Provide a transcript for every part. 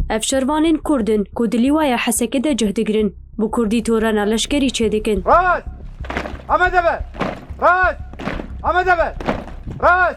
اف شروانین کردن کو دلیوای حسکه ده جهدگرن بو کردی تورانا لشکری چه دکن راس اما دبر راس اما دبر راس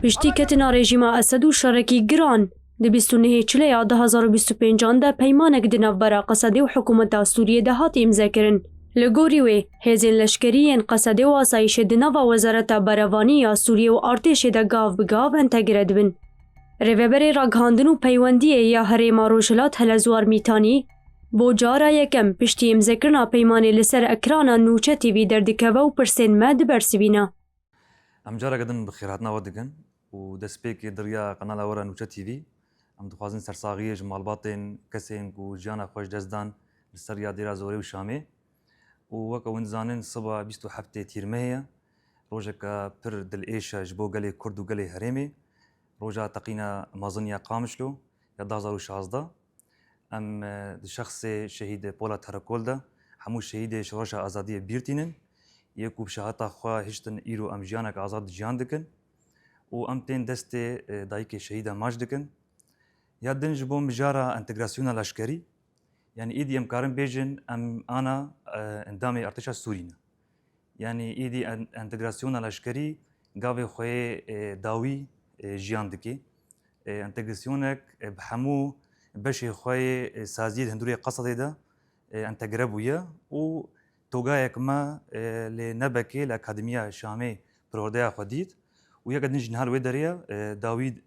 پشتی کتنا رژیما اسد و شرکی گران ده 29 چلیا 2025 ده پیمانک ده نوبرا قصده و حکومت سوریه ده هات امضا کرن. لگوری وی هزین لشکریین قصده و آسایش ده نوا وزارت براوانی یا سوریه و ارتش ده گاو بگاو انتگرد بن. روبر راگهاندن و پیوندیه یا هریما روشلات هلزوار میتانی بو جارا یکم پشتی امضا کرنا پیمانی لسر اکرانا نوچه تیوی دردکوه و پرسین مد برسبینا. ام جارا قدن بخيراتنا ودقن ودسبيك دريا قناه ورا نوچه تي في ام دخوازن سرساغيه جمال باطن كسين و جانا خوش دزدان لسريا ديرا زوري وشامي ووك ونزانن صبا بيستو حفتي تيرمهيا روجك بر دل ايشا جبو قلي كرد وقلي هريمي روجا تقينا مازنيا قامشلو يا 2016 ام شخص شهيد بولا تركولدا همو شهيد شورشا ازاديه بيرتينن يكو بشهاتا خوا هشتن ايرو ام جيانك ازاد جيان دكن و ام تين دستي دايكي شهيدا ماج دكن يا دنج بو مجارا انتجراسيون العسكري يعني ايدي ام كارن بيجن ام انا اندامي ارتشا سورينا يعني ايدي انتجراسيون العسكري قاوي خوي داوي جيان دكي انتجراسيونك بحمو بشي خوي سازيد هندوري قصدي ده انتجرابويا و توقعك ما لنبكي لأكاديمية شامي بروديا خديت ويا قد نجي نهار ويدريا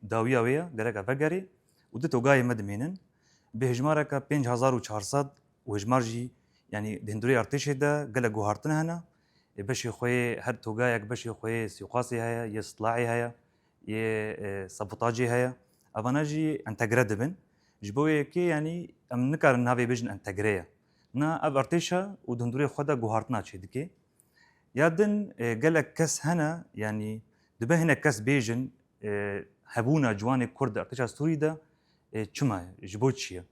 داوية ويا قرقة فقري وده توقعي مدمينن بهجمارك 5400 وهجمار جي يعني دهندوري ارتشي ده قلق جوهرتن هنا بشي خوي هر توقعك بشي خوي سيقاسي هيا يستطلعي هيا ي سابوتاجي هيا افاناجي انتجرادبن جبوي كي يعني ام نكار نافي بيجن انتجريا نا اب ارتشا ودهندوري خدا جوهرتنا تشدكي يادن قالك كس هنا يعني دبه هنا كس بيجن هبونا جواني كرد ارتشا سوري ده چما جبوتشيا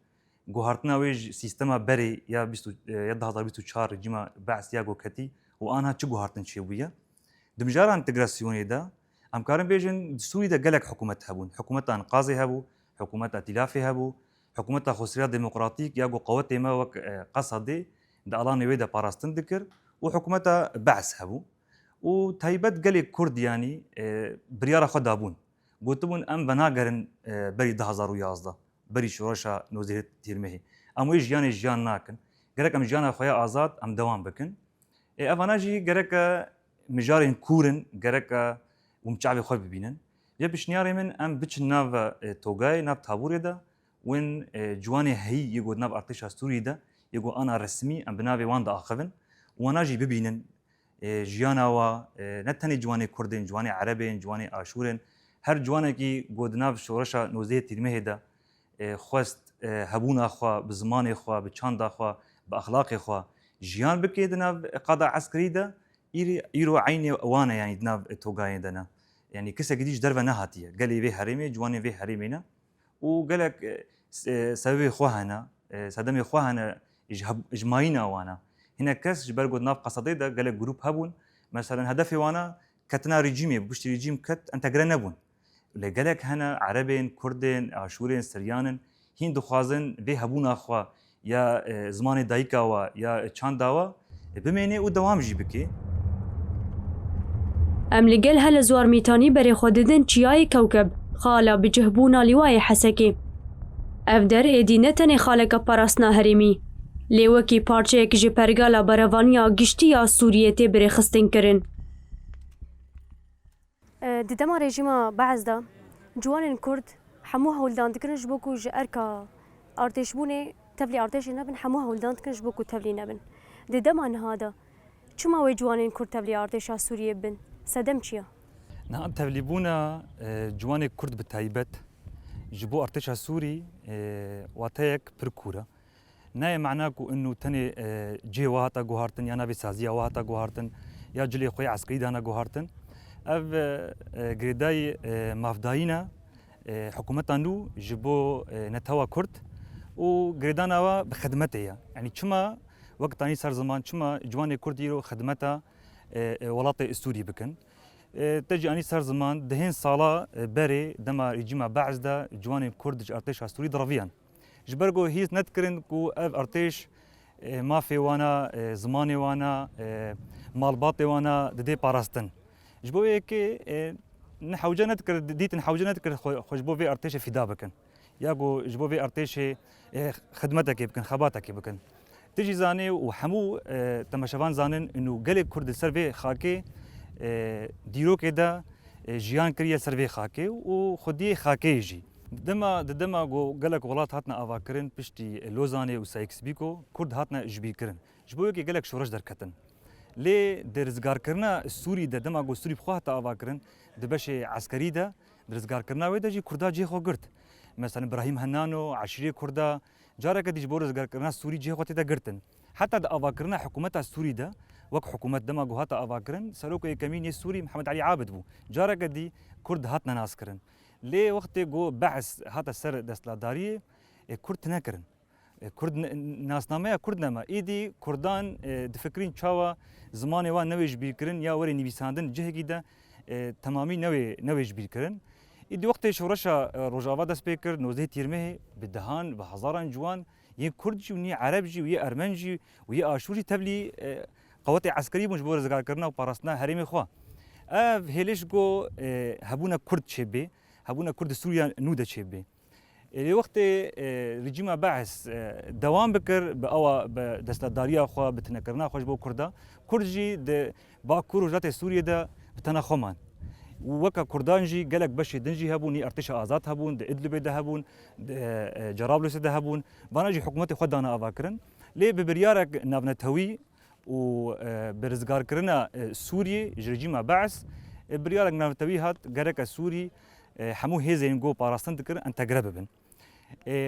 جوهرتنا ويج سيستما بري يا بيستو يا 2024 جما بعث ياغو كتي وانا تشو جوهرتن شيويه دمجارا انتجراسيوني ده ام كارن بيجن سوري ده قالك حكومه هبون حكومه انقاذي هبو حكومه ائتلافي هبو حكومة خسرية ديمقراطيك ياقو قوتي ما وك قصدي دا الاني ويدا باراستن ذكر وحكومة بعث هبو وتهيبت قالي كرد يعني بريارة خدابون قلتبون ام بناقرن بري 2011 بري شورشا نوزيه تيرمهي ام ويج يعني جيان ناكن قالك ام جيانا خويا ازاد ام دوام بكن افاناجي قالك مجارين كورن قالك ومشعبي خوي ببينن يا بشنياري من ام بتش ناف توغاي ناف تابوري دا وين جواني هي يقول ناب ارتشا سوري ده يقول انا رسمي ام بنابي واندا اخذن وانا جي ببينن جيانا و نتني جواني كردين جواني عربين جواني اشورين هر جواني كي قود ناب شورشا نوزيه تيرمه ده خوست هبونا خوا بزمان خوا بچاندا خوا باخلاق خوا جيان بكيد ناب قضاء عسكري ده يرو عيني وانا يعني ناب توغاي دنا يعني كسا قديش دربه نهاتيه قال لي به حريمي جواني به حريمينا وقالك سبب خواهنا سدم خواهنا اجماعينا وانا هنا كاس جبر قد ناف قصدي ده قالك جروب هبون مثلا هدفي وانا كتنا ريجيمي بوش ريجيم كت انت نبون اللي قالك هنا عربين كردين اشورين سريانن هين دخوازن به هبونا خوا يا زمان دايكا و يا تشانداوا بميني ودوام جيبكي ام لگل هل زوار میتانی بری خوددن چیای کوكب خالا بجهبونا لواي حسكي افدر ادينتني خالق پاراستنا هرمي ليوكي پارچيك جي پرگالا براوانيا گشتيا سوريتي بري خستن کرن ددما رژیما بعض دا جوان كرد حموها ولدان دكرن جبوكو جاركا ارتش بوني تبلي ارتش نبن حموها ولدان دكرن جبوكو تبلي نبن ددما هذا چما وي جوان كرد تبلي ارتش سوريه بن سدم چيا نعم تبليبونا جواني كرد بالتايبت جبو ارتشا سوري واتيك بركورة ناي معناكو انه تاني جي واتا جوهارتن يا نبي سازيا واتا جوهارتن يا جلي خوي عسكري دانا جوهارتن اف جريداي مافداينا حكومتنا نو جبو نتوا كرد وجريدانا بخدمتها يعني كما وقت اني صار زمان كما جواني كرد يرو خدمتها ولاطي السوري بكن تجي اني صار زمان دهين صالا بري دما رجيما بعز دا جواني كرد ارتش سوري ضربيان جبرگو هیچ ندکرن کو اف ارتش مافی وانا زمانی وانا مالباطی وانا ددی پاراستن جبوی که نحوجه ندکر دیت نحوجه ندکر خوش بو في ارتش فدا بکن یا گو جبو في ارتش خدمتك بکن خباتك بکن تجي زاني وحمو تماشفان زانن انه قلق كرد سرفي خاكي ديرو كده جيان كريا سرفي خاكي وخدي خاكي يجي دما جو قلق ولات هاتنا افاكرن بشتي لوزاني وسايكس بيكو كرد هاتنا جبي كرن جبو كي قلق شورش دركتن لي درزگار کرنا سوري دما جو سوري بخوا هتا افاكرن دبش عسكري ده درزگار کرنا ودا جي كردا جي خو گرت مثلا ابراهيم هنانو عشيري كردا جارك ديج بورز كرنا سوري جي خوتي دا گرتن حتى دا افاكرنا حكومه السوري ده وك حكومه دما جو هتا افاكرن سروك كمين السوري محمد علي عابد بو جارك دي كرد هاتنا ناس كرن لي وقت جو بحث هتا سر دستلاداري كرد نكرن كرد ناس نامه كرد نما ايدي كردان دفكرين چاوا زمانه وا نويج بيكرن يا وري نويساندن جهگي ده تمامي نويج بيكرن ایدی وقتی شورشا روجاوا دست بکر نوزه تیرمه بدهان به هزاران جوان یه کردجی و یه عربجی و یه ارمنجی و یه آشوری تبلی قوات عسکری مجبور زگار کردن و پاراستنا حریم خوا. اف هلیش گو هبونا کرد چبه هبونا کرد سوریا نوده چبه. لی وقت رژیم بعث دوام بکر به آوا به دستداری خوا بتنکرنا خوش بو کردا کردجی د با کروجات سوریه ده بتنخمان. وكا كردانجي قالك باش دنجي هبون ارتشا ازات هبون د ادلب ده هبون جرابلس ده هبون بانجي حكومتي خدانا افاكرن لي ببريارك نافنتوي و برزگار كرنا سوري رژیم بعث بريارك نافنتوي هات قالك سوري حمو هيزين جو باراستن تكر انت قرببن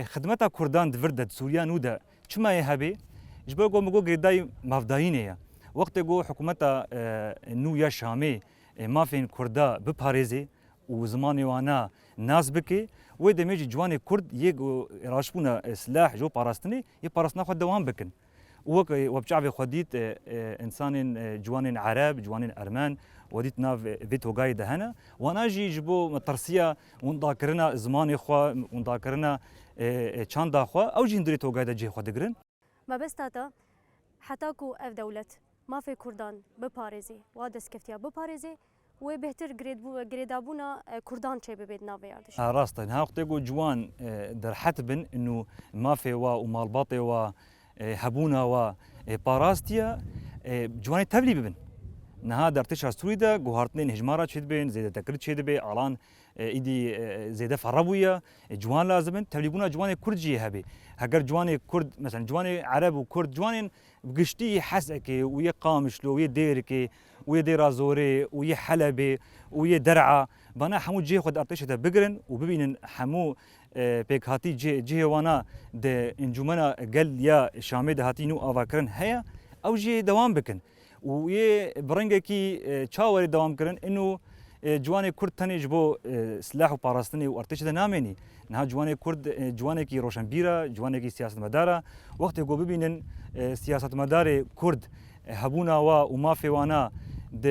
خدمتا كردان دفردد سوريا نودا چما يهبي جبو جو مگو گرداي مافداينيا وقت جو حكومتا نو يا شامي ما فين كردا بباريزي وزماني وانا ناس بكي ويدا ميجي جواني كرد يجو راشبونا سلاح جو باراستني يباراستنا خد دوام بكن وبشعبي خديت انسان جوانين عرب جوانين ارمان وديت ناف فيتو قايدة هنا وانا جي جبو مترسيا ونذاكرنا زماني خوا ونذاكرنا چاندا خوا او جي ندريتو قايدة جي خوا دقرن ما بس تاتا حتى كو اف دولة ما في كردان بباريزي وادس كفتيا بباريزي وبهتر جريدابونا كردان شيء ببيت نافي عادش راستا ها وقت يقول جوان در حتبن انه ما في ومالباطي و هبونا و باراستيا جوان تبلي ببن نها در تشار سوريدا جوهرتنين هجمارات شد بين زيادة تكرد شد بين علان ايدي زيادة فربويا جوان لازمن تبليبونا جوان كردجي هبي هجر جوان كرد مثلا جوان عرب وكرد جوان بقشتي حسكي ويا قامشلو ويا ديركي ويا ديرازوري ويا حلبي ويا درعا بنا حمو جي خد ارتشته بقرن وببين حمو بيك هاتي جي وانا د انجمنا قال يا شامي هاتي نو افاكرن هيا او جي دوام بكن ويه برنگكي چاوري دوام كرن انه جواني كرد تاني جبو سلاح وباراستني وارتشته نامني نها جواني كرد جواني كي روشنبيرا جواني كي سياسة مدارة وقت يقول ببينن سياسة مدار كرد هبونا وما في وانا د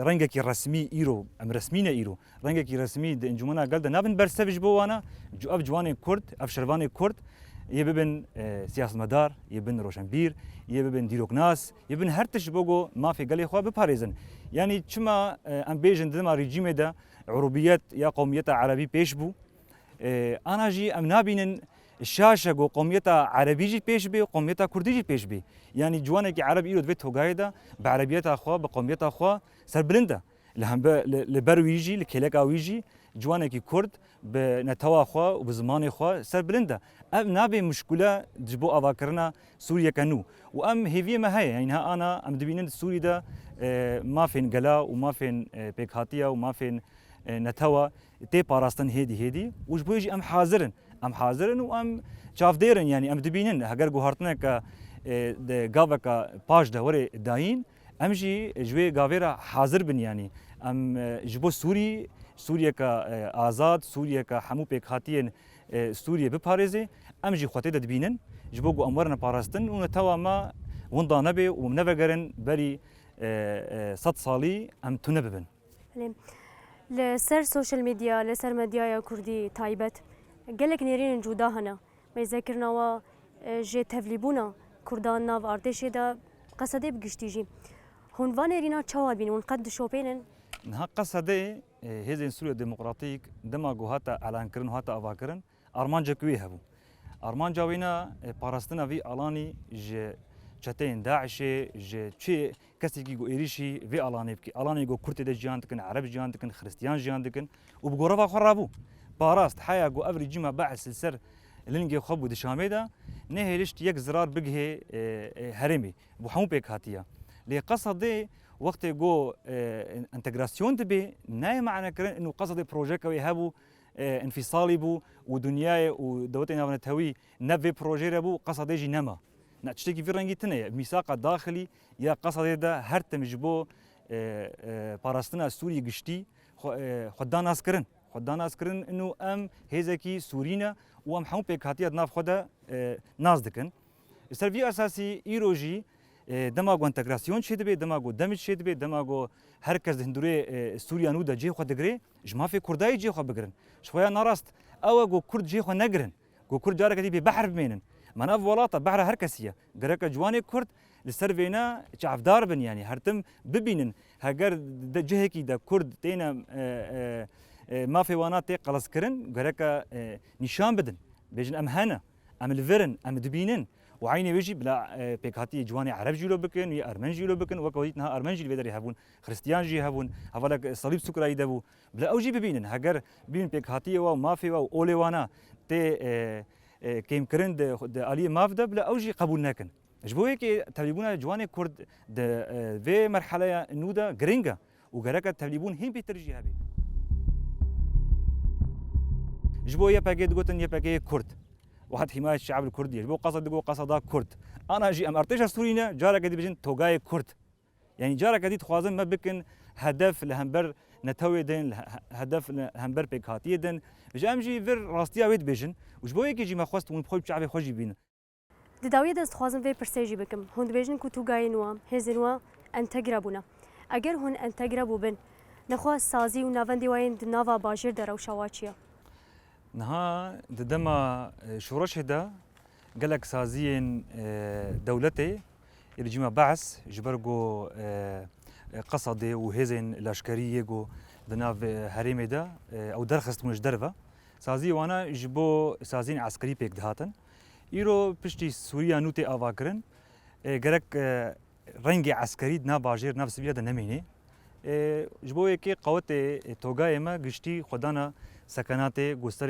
رنگكي رسمي ايرو ام رسمينا ايرو رنگكي رسمي د انجمنا قال ده نابن برسفج بو وانا جو اف جواني كرد اف شرباني كرد يبن سياسة مدار يبن روشنبير يبن ديروكناس يبن هرتش بوغو ما في قال اخوا بباريزن يعني كما ام بيجن دما ريجيم ده عربيات يا قوميات عربي بيش بو انا جي ام نابين الشاشه جو قوميتا عربي جي بيش بي وقوميتا كردي جي بيش بي يعني جوانك عربي يرد فيت هوغايدا بعربيتها اخوا بقوميتها اخوا سر بلندا لهم لبرويجي لكيلكاويجي جوانك كرد بنتوا اخوا وبزمان اخوا سر بلندا ام نابي مشكله جبو اذاكرنا سوريا كانو وام هيفي ما هي يعني انا ام دبينن سوريا ده ما فين قلا وما فين بيكهاتيا وما فين نتوا تي باراستن هيدي وجبو يجي ام حاضرن وام شاف ديرن يعني ام دبينن هاجر جوهرتنا ك جافكا باج ده وري داين ام جي جوي جافيرا حاضر بن يعني ام جبو سوريا كآزاد سوريا كحمو بيكهاتين سوريا بباريزي ام جي خوتي دبينن جبو جو امورنا باراستن ونتوا ما ونضا نبي ومنفجرن بري صد صالي ام تنببن لسر سوشيال ميديا لسر ميديا كردي تايبت قالك نيرين جودا هنا ميذكرنا و جي تفليبونا كردان ناف أرتشي دا قصدي بقشتيجي هون فانيرينا تشاوال بين ونقد شوبينن نها قصدي هذه سوريا ديمقراطيك دماغو هاتا اعلان كرن هاتا افاكرن ارمانجا كوي هبو ارمانجا وينا باراستنا في الاني ج چتين داعش ج چي كسي كي ايريشي في الاني بكي الاني جو كرت د جيان تكن عرب جيان تكن خريستيان جيان تكن وبغورفا خرابو باراست حيا جو افري جيما باع السلسر لنجي خبو دشاميدا نهيلشت يك زرار بقه هرمي بوحمو بيك هاتيا لي قصدي وقت جو انتجراسيون تبي ناي معنى كرن انه قصدي بروجيكت ويهابو انفصالي بو ودنياي ودوتنا ونتهوي نبي بروجي ربو قصدي جي نما نتشتكي في رنجي تنيا ميثاق داخلي يا قصدي ده هرت مجبو باراستنا سوري قشتي خدان اسكرن خدان اسكرن انه ام هيزكي سورينا وام حمو بيك هاتيا ناف خدا نازدكن السيرفي اساسي ايروجي دماغو انتجراسيون شد بي دماغو دمج شد بي دماغو هركز هندوري سوريا نودا جي خو دغري جما في كرداي جي خو بغرن شويه نراست او جو كرد جي خو نغرن جو كرد جارك دي بحر بمينن منا فولاطه بحر هركسيه غرك جواني كرد لسرفينا شعفدار بن يعني هرتم ببينن هاجر جهكي دا كرد تينا ما في وانات قلص كرن غرك نشان بدن بيجن ام هنا ام الفرن ام دبينن وعيني وجي بلا بيكاتي جواني عرب جيلو بكن يا ارمن جيلو بكن وكويتنا ارمن جيل بدري هبون خريستيان جي هبون هفلك صليب سكر يدبو بلا اوجي ببينن هاجر بين بيكاتي وما في اولي وانا تي كيم كرند د علي مافدا بلا اوجي قبول نكن جبو هيك تليبونا جواني كرد د في مرحله نودا جرينجا وغرك تليبون هين بيترجي هبي جبو يا باكيت قوتن يا باكيت كرد واحد حماية الشعب الكردي يجبو قصد جو قصدا كرد انا اجي ام ارتش سورينا جارا قد بجن توغاي كرد يعني جارا قد تخوازن ما بكن هدف لهمبر نتوي دين هدف لهمبر بيكاتي دين جامجي فير راستيا ويد بيجن وجبو يجي جي ما خواست ون بخوي شعبي خوجي بين داوية دست خوازن في برسيجي بكم هون بيجن كو توغاي نوام هزنوا انتجرابونا اگر هون انتجرابو بن نخواست سازي ونافندي وين نافا باجر درو شواچيا نها دما شورش هدا قالك سازين دولتي الجيما بعث جبرجو قصدي وهزن الاشكريه جو دناف هريمي دا او درخست مش درفه سازي وانا جبو سازين عسكري بيك دهاتن ايرو بشتي سوريا نوتي افاكرن قالك رنجي عسكري دنا باجير نفس بيدا نميني جبو يكي قوت توغا ما گشتي خدانا سكنات گستر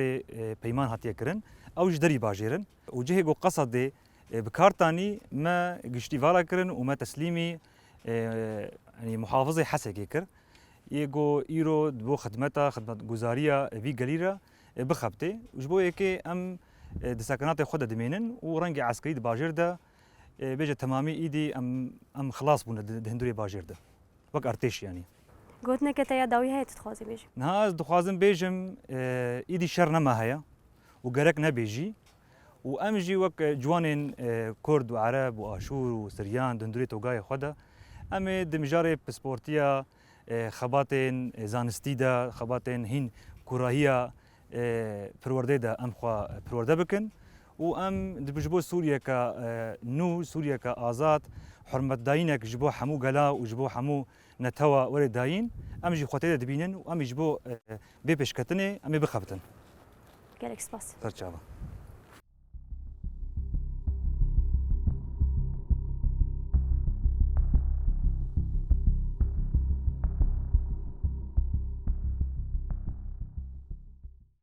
پیمان هاتيه کرن او جدري باجيرن وجهه جو قصد بكارتاني ما گشتي والا کرن وما تسليمي يعني محافظه حسكي كر يجو ايرو دبو خدمه گزاريه في غليرا بخبتي وجبو يكي ام د سكنات خد دمينن ورنگ عسكري باجير ده بيجي تمامي ايدي ام خلاص بون دهندوري باجير ده وك ارتش يعني قلتنا كتايا داوي هاي تتخوازي بيجي نهاز دخوازم بيجم ايدي شر نما هيا وقرك نبيجي وامجي وك جوانين كرد وعرب واشور وسريان دندوري توغاي خدا امي دمجاري بسبورتيا خباتين زانستيدا خباتين هين كوراهيا پرورده ام خوا پرورده بکن و ام دبجبو سوريا کا نو سوريا کا آزاد حرمت داينك جبو حمو غلا وجبو حمو نتوا ور داين ام جي خوتي دبينن و ام جبو بيبشكتني ام بخبتن قالك سباس ترجعوا